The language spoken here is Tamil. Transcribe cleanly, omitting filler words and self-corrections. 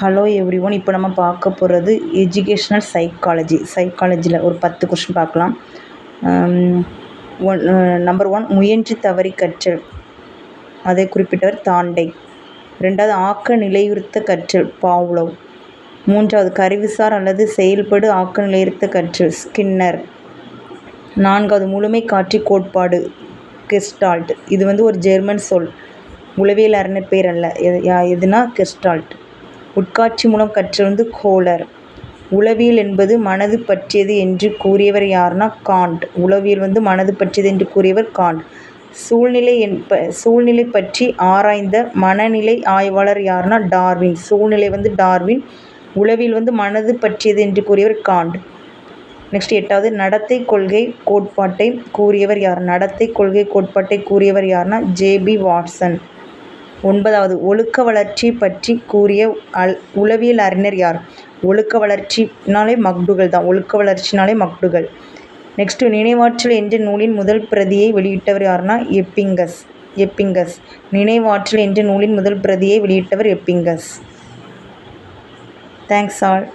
Hello every one. இப்போ நம்ம பார்க்க போகிறது எஜுகேஷ்னல் சைக்காலஜியில் ஒரு 10 கொஸ்டின் பார்க்கலாம். நம்பர் 1 முயன்று தவறி கற்றல், அதை குறிப்பிட்டவர் தாண்டை. 2வது ஆக்க நிலையுறுத்த கற்றல், பாவ்லோவ். 3வது கருவிசார் அல்லது செயல்படு ஆக்க நிலையுறுத்த கற்றல், ஸ்கின்னர். 4வது முழுமை காட்சி கோட்பாடு, கெஸ்டால்ட். இது ஒரு ஜெர்மன் சொல், உளவியல் அறிஞர் பேர் அல்ல. எதுனா கெஸ்டால்ட். உட்காட்சி மூலம் கற்றல் கோலர். உளவியல் என்பது மனது பற்றியது என்று கூறியவர் யாருன்னா காண்ட். உளவியல் மனது பற்றியது என்று கூறியவர் காண்ட். சூழ்நிலை பற்றி ஆராய்ந்த மனநிலை ஆய்வாளர் யாருன்னா டார்வின். சூழ்நிலை டார்வின். உளவியல் மனது பற்றியது என்று கூறியவர் காண்ட். நெக்ஸ்ட் 8வது நடத்தை கொள்கை கோட்பாட்டை கூறியவர் யார்? நடத்தை கொள்கை கோட்பாட்டை கூறியவர் யாருன்னா ஜேபி வாட்சன். 9வது ஒழுக்க வளர்ச்சி பற்றி கூறிய உளவியல் அறிஞர் யார்? ஒழுக்க வளர்ச்சினாலே மக்டுகள் தான். ஒழுக்க வளர்ச்சினாலே மக்டுகள். நெக்ஸ்ட்டு நினைவாற்றல் என்ற நூலின் முதல் பிரதியை வெளியிட்டவர் யாருன்னா எப்பிங்கஸ். நினைவாற்றல் என்ற நூலின் முதல் பிரதியை வெளியிட்டவர் எப்பிங்கஸ். Thanks all.